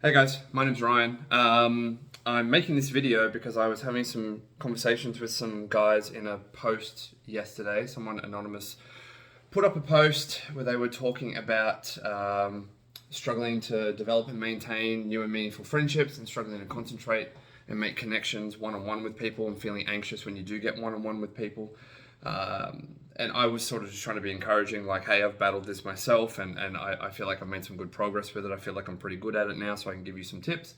Hey guys, my name's Ryan. I'm making this video because I was having some conversations with some guys in a post yesterday. Someone anonymous put up a post where they were talking about struggling to develop and maintain new and meaningful friendships and struggling to concentrate and make connections one-on-one with people and feeling anxious when you do get one-on-one with people. And I was sort of just trying to be encouraging, like, hey, I've battled this myself and I feel like I've made some good progress with it. I feel like I'm pretty good at it now, so I can give you some tips.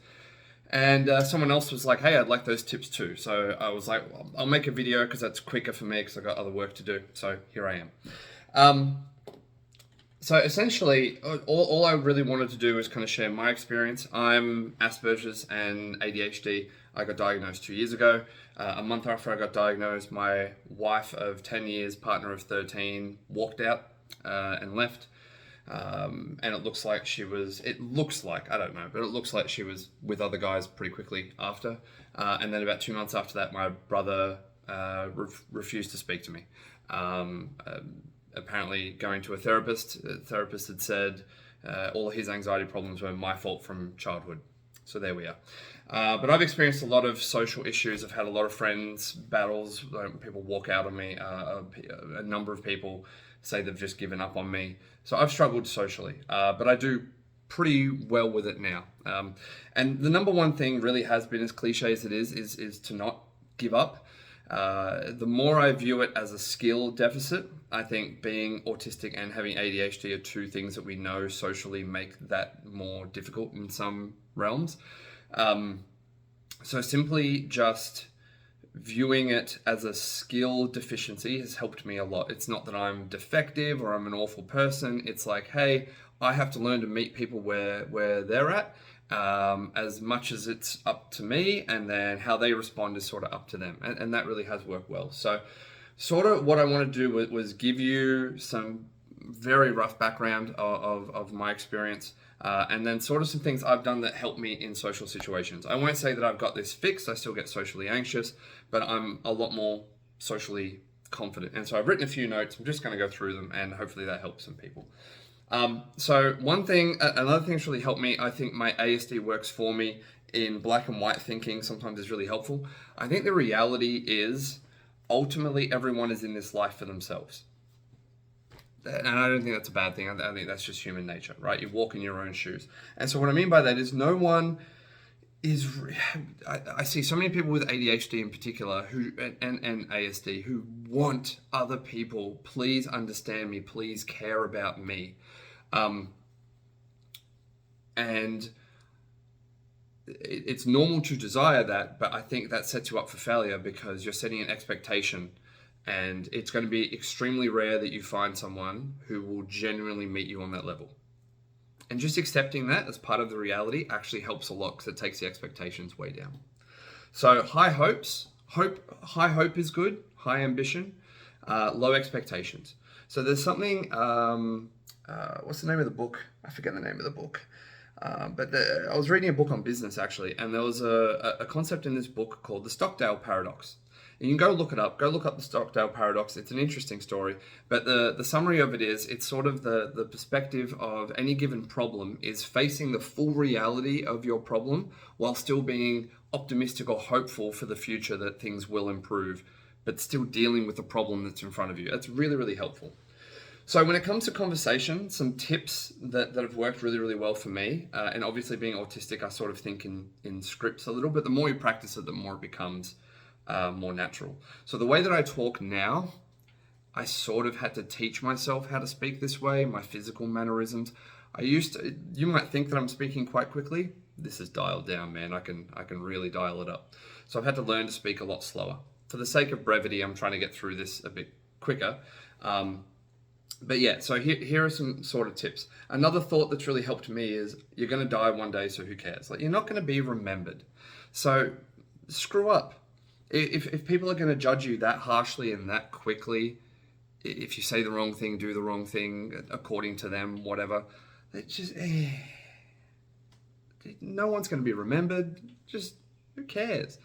And someone else was like, hey, I'd like those tips too. So I was like, well, I'll make a video because that's quicker for me because I've got other work to do. So here I am. So essentially, all I really wanted to do was kind of share my experience. I'm Asperger's and ADHD. I got diagnosed 2 years ago. A month after I got diagnosed, my wife of 10 years, partner of 13, walked out and left. And it looks like I don't know, but it looks like she was with other guys pretty quickly after. And then about 2 months after that, my brother refused to speak to me. Apparently going to a therapist. The therapist had said all of his anxiety problems were my fault from childhood. So there we are. But I've experienced a lot of social issues. I've had a lot of friends, battles, people walk out on me. A number of people say they've just given up on me. So I've struggled socially, but I do pretty well with it now. And the number one thing really has been, as cliche as it is to not give up. The more I view it as a skill deficit, I think being autistic and having ADHD are two things that we know socially make that more difficult in some realms. So simply just viewing it as a skill deficiency has helped me a lot. It's not that I'm defective or I'm an awful person. It's like, hey, I have to learn to meet people where they're at. As much as it's up to me, and then how they respond is sort of up to them. And that really has worked well. So sort of what I want to do was give you some very rough background of my experience, and then sort of some things I've done that help me in social situations. I won't say that I've got this fixed. I still get socially anxious, but I'm a lot more socially confident. And so I've written a few notes. I'm just going to go through them, and hopefully that helps some people. So another thing that's really helped me, I think my ASD works for me in black and white thinking sometimes is really helpful. I think the reality is ultimately everyone is in this life for themselves. And I don't think that's a bad thing. I think that's just human nature, right? You walk in your own shoes. And so what I mean by that is no one is, I see so many people with ADHD in particular and ASD who want other people, please understand me, please care about me. And it's normal to desire that, but I think that sets you up for failure because you're setting an expectation, and it's going to be extremely rare that you find someone who will genuinely meet you on that level. And just accepting that as part of the reality actually helps a lot because it takes the expectations way down. So high hopes, high hope is good, high ambition, low expectations. So there's something, what's the name of the book? I forget the name of the book. I was reading a book on business actually, and there was a concept in this book called the Stockdale Paradox. And you can go look it up. Go look up the Stockdale Paradox. It's an interesting story. But the summary of it is, it's sort of the perspective of any given problem is facing the full reality of your problem while still being optimistic or hopeful for the future that things will improve, but still dealing with the problem that's in front of you. That's really, really helpful. So when it comes to conversation, some tips that have worked really, really well for me, and obviously being autistic, I sort of think in scripts a little bit. The more you practice it, the more it becomes more natural. So the way that I talk now, I sort of had to teach myself how to speak this way, my physical mannerisms. You might think that I'm speaking quite quickly. This is dialed down, man. I can really dial it up. So I've had to learn to speak a lot slower. For the sake of brevity, I'm trying to get through this a bit quicker. But yeah, so here are some sort of tips. Another thought that's really helped me is you're going to die one day, so who cares? Like, you're not going to be remembered. So screw up. If people are going to judge you that harshly and that quickly, if you say the wrong thing, do the wrong thing, according to them, whatever, it's just, no one's going to be remembered. Just, who cares?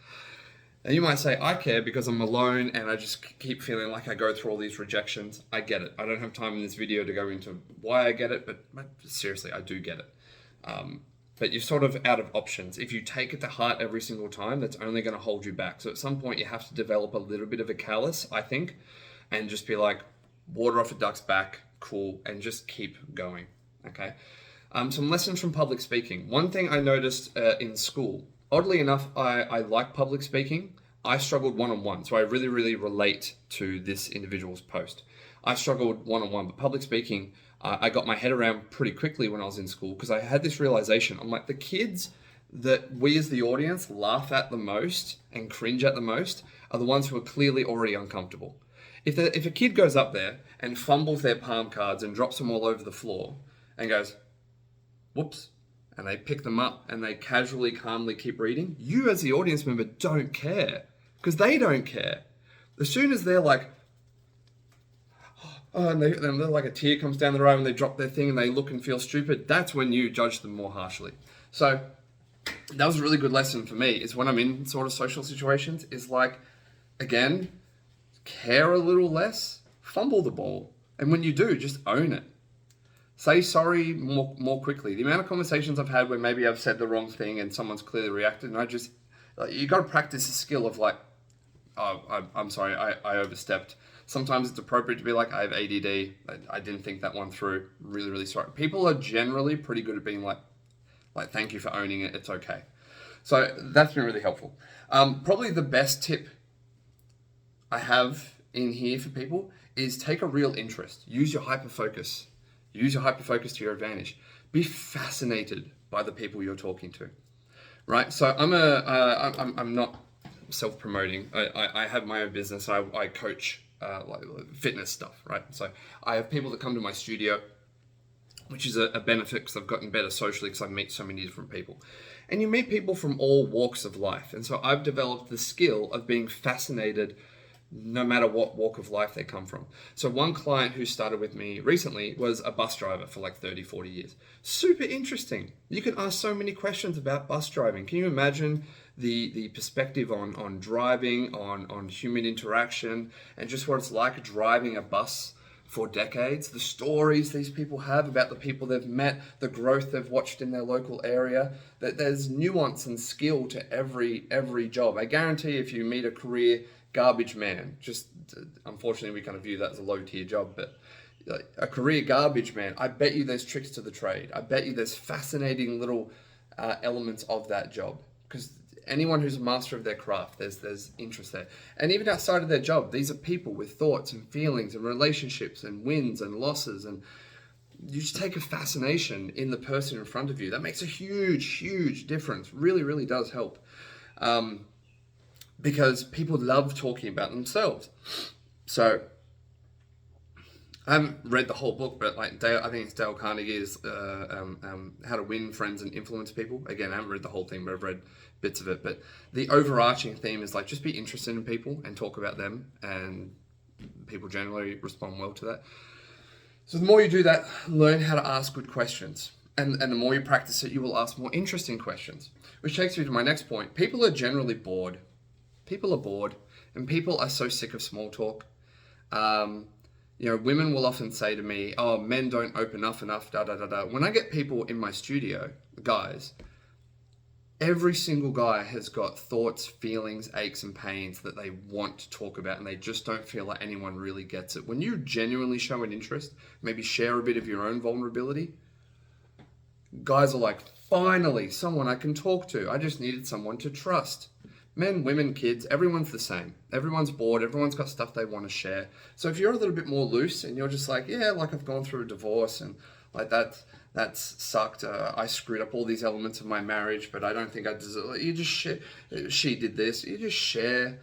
And you might say, I care because I'm alone and I just keep feeling like I go through all these rejections. I get it. I don't have time in this video to go into why I get it, but seriously, I do get it. but you're sort of out of options. If you take it to heart every single time, that's only going to hold you back. So at some point, you have to develop a little bit of a callus, I think, and just be like, water off a duck's back, cool, and just keep going. Okay. Some lessons from public speaking. One thing I noticed in school, oddly enough, I like public speaking. I struggled one-on-one, so I really, really relate to this individual's post. I struggled one-on-one, but public speaking, I got my head around pretty quickly when I was in school, because I had this realization. I'm like, the kids that we as the audience laugh at the most and cringe at the most are the ones who are clearly already uncomfortable. If a kid goes up there and fumbles their palm cards and drops them all over the floor and goes, whoops, and they pick them up and they casually, calmly keep reading, you as the audience member don't care, because they don't care. As soon as they're like, oh, and they're like a tear comes down their eye when they drop their thing and they look and feel stupid, that's when you judge them more harshly. So that was a really good lesson for me, is when I'm in sort of social situations, is like, again, care a little less, fumble the ball. And when you do, just own it. Say sorry more quickly. The amount of conversations I've had where maybe I've said the wrong thing and someone's clearly reacted, and I just, like, you got to practice the skill of like, oh, I'm sorry, I overstepped. Sometimes it's appropriate to be like, I have ADD. I didn't think that one through. Really, really sorry. People are generally pretty good at being like, thank you for owning it. It's okay. So that's been really helpful. Probably the best tip I have in here for people is take a real interest. Use your hyperfocus. Use your hyperfocus to your advantage. Be fascinated by the people you're talking to, right? So I'm not self-promoting. I have my own business. I coach like fitness stuff, right? So I have people that come to my studio, which is a benefit because I've gotten better socially because I meet so many different people. And you meet people from all walks of life. And so I've developed the skill of being fascinated no matter what walk of life they come from. So one client who started with me recently was a bus driver for like 30, 40 years. Super interesting. You can ask so many questions about bus driving. Can you imagine the perspective on driving, on human interaction, and just what it's like driving a bus for decades, the stories these people have about the people they've met, the growth they've watched in their local area, that there's nuance and skill to every job. I guarantee if you meet a career garbage man, just unfortunately we kind of view that as a low tier job, but a career garbage man, I bet you there's tricks to the trade. I bet you there's fascinating little elements of that job, because anyone who's a master of their craft, there's interest there. And even outside of their job, these are people with thoughts and feelings and relationships and wins and losses, and you just take a fascination in the person in front of you. That makes a huge difference. Really, really does help. Because people love talking about themselves. So I haven't read the whole book, but like I think it's Dale Carnegie's How to Win Friends and Influence People. Again, I haven't read the whole thing, but I've read bits of it. But the overarching theme is like, just be interested in people and talk about them, and people generally respond well to that. So the more you do that, learn how to ask good questions. And the more you practice it, you will ask more interesting questions. Which takes me to my next point. People are generally bored. People are bored, and people are so sick of small talk. Women will often say to me, oh, men don't open up enough, da da da da. When I get people in my studio, guys, every single guy has got thoughts, feelings, aches, and pains that they want to talk about, and they just don't feel like anyone really gets it. When you genuinely show an interest, maybe share a bit of your own vulnerability, guys are like, finally, someone I can talk to. I just needed someone to trust. Men, women, kids, everyone's the same. Everyone's bored. Everyone's got stuff they want to share. So if you're a little bit more loose and you're just like, yeah, like I've gone through a divorce and like that's sucked. I screwed up all these elements of my marriage, but I don't think I deserve it. You just share. She did this. You just share.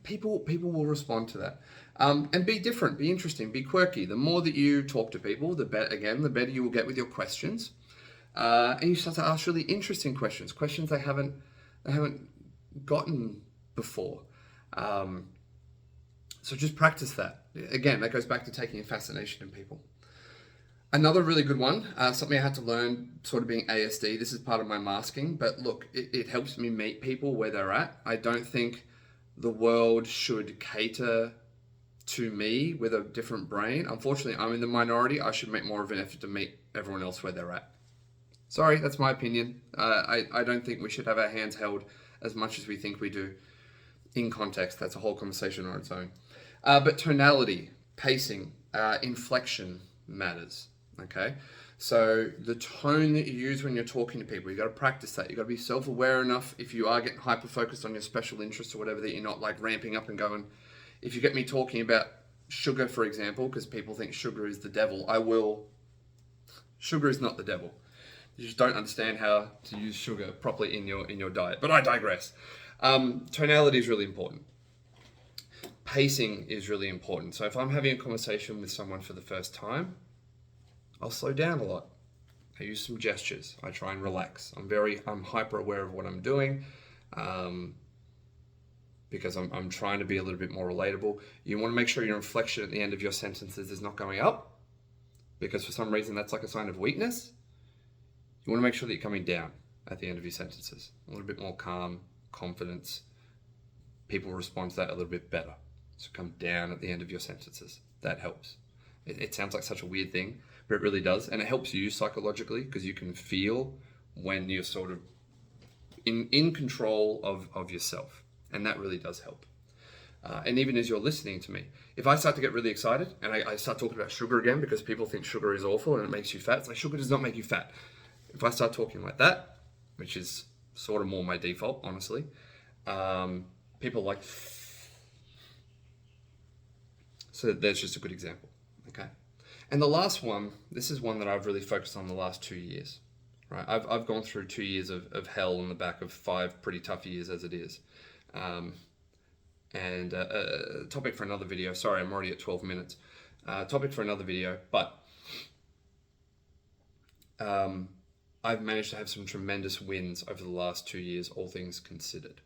People will respond to that. And be different, be interesting, be quirky. The more that you talk to people, the better you will get with your questions. And you start to ask really interesting questions they haven't gotten before. So just practice that. Again, that goes back to taking a fascination in people. Another really good one, something I had to learn sort of being ASD. This is part of my masking, but look, it helps me meet people where they're at. I don't think the world should cater to me with a different brain. Unfortunately, I'm in the minority. I should make more of an effort to meet everyone else where they're at. Sorry, that's my opinion. I don't think we should have our hands held as much as we think we do. In context, that's a whole conversation on its own. But tonality, pacing, inflection matters. Okay, so the tone that you use when you're talking to people, you got to practice that. You got to be self-aware enough. If you are getting hyper focused on your special interests or whatever, that you're not like ramping up and going. If you get me talking about sugar, for example, because people think sugar is the devil, I will. Sugar is not the devil. You just don't understand how to use sugar properly in your diet. But I digress. Tonality is really important. Pacing is really important. So if I'm having a conversation with someone for the first time, I'll slow down a lot. I use some gestures. I try and relax. I'm hyper aware of what I'm doing, because I'm trying to be a little bit more relatable. You want to make sure your inflection at the end of your sentences is not going up, because for some reason that's like a sign of weakness. You want to make sure that you're coming down at the end of your sentences. A little bit more calm, confidence. People respond to that a little bit better. So come down at the end of your sentences. That helps. It sounds like such a weird thing, but it really does. And it helps you psychologically, because you can feel when you're sort of in control of yourself. And that really does help. And even as you're listening to me, if I start to get really excited and I start talking about sugar again, because people think sugar is awful and it makes you fat, it's like, sugar does not make you fat. If I start talking like that, which is sort of more my default, honestly, people are like, so there's just a good example, okay? And the last one, this is one that I've really focused on the last 2 years, right? I've gone through 2 years of hell on the back of 5 pretty tough years as it is. And a topic for another video. Sorry, I'm already at 12 minutes. Topic for another video, but I've managed to have some tremendous wins over the last 2 years, all things considered.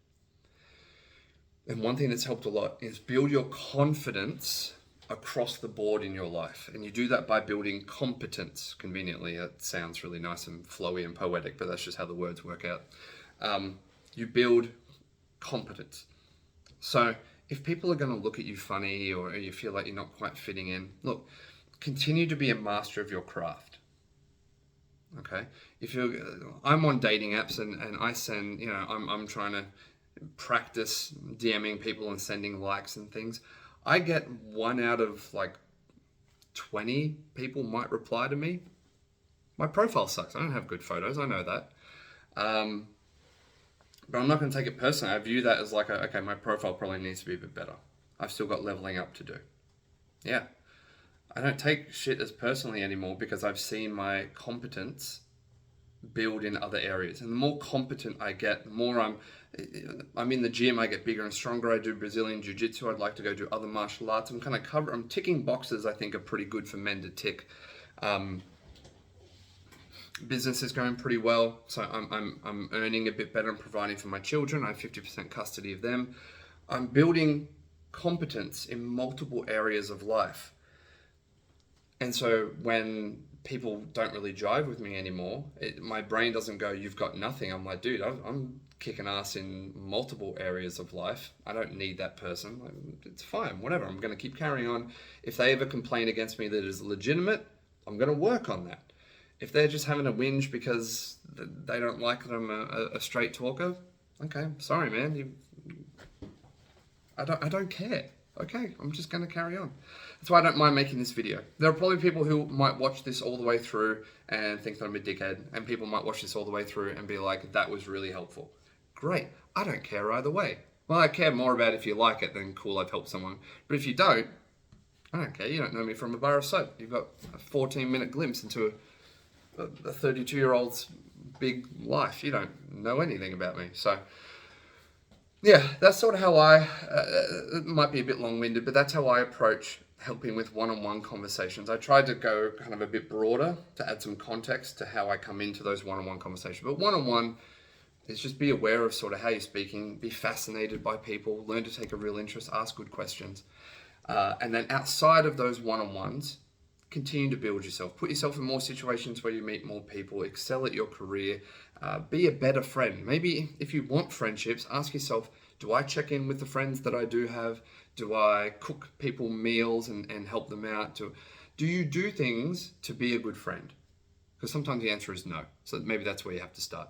And one thing that's helped a lot is build your confidence across the board in your life. And you do that by building competence. Conveniently, it sounds really nice and flowy and poetic, but that's just how the words work out. You build competence. So if people are going to look at you funny, or you feel like you're not quite fitting in, look, continue to be a master of your craft. Okay, I'm on dating apps and I send, I'm trying to practice DMing people and sending likes and things. I get 1 out of like 20 people might reply to me. My profile sucks. I don't have good photos. I know that. But I'm not going to take it personally. I view that as like, okay, my profile probably needs to be a bit better. I've still got leveling up to do. Yeah. I don't take shit as personally anymore, because I've seen my competence build in other areas. And the more competent I get, the more I'm in the gym, I get bigger and stronger. I do Brazilian Jiu-Jitsu. I'd like to go do other martial arts. I'm ticking boxes I think are pretty good for men to tick. Business is going pretty well. So I'm earning a bit better and providing for my children. I have 50% custody of them. I'm building competence in multiple areas of life. And so when people don't really jive with me anymore, my brain doesn't go, you've got nothing. I'm like, dude, I'm kicking ass in multiple areas of life. I don't need that person. It's fine, whatever. I'm going to keep carrying on. If they ever complain against me that is legitimate, I'm going to work on that. If they're just having a whinge because they don't like that I'm a straight talker, okay, sorry, man. I don't care. Okay, I'm just going to carry on. That's why I don't mind making this video. There are probably people who might watch this all the way through and think that I'm a dickhead, and people might watch this all the way through and be like, that was really helpful. Great. I don't care either way. Well, I care more about if you like it than cool, I've helped someone. But if you don't, I don't care. You don't know me from a bar of soap. You've got a 14-minute glimpse into a 32-year-old's big life. You don't know anything about me. So yeah, that's sort of how it might be a bit long-winded, but that's how I approach helping with one-on-one conversations. I tried to go kind of a bit broader to add some context to how I come into those one-on-one conversations. But one-on-one is just be aware of sort of how you're speaking, be fascinated by people, learn to take a real interest, ask good questions. And then outside of those one-on-ones, continue to build yourself. Put yourself in more situations where you meet more people, excel at your career, be a better friend. Maybe if you want friendships, ask yourself, do I check in with the friends that I do have? Do I cook people meals and help them out? Do you do things to be a good friend? Because sometimes the answer is no. So maybe that's where you have to start.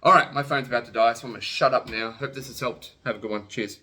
All right, my phone's about to die, so I'm going to shut up now. Hope this has helped. Have a good one. Cheers.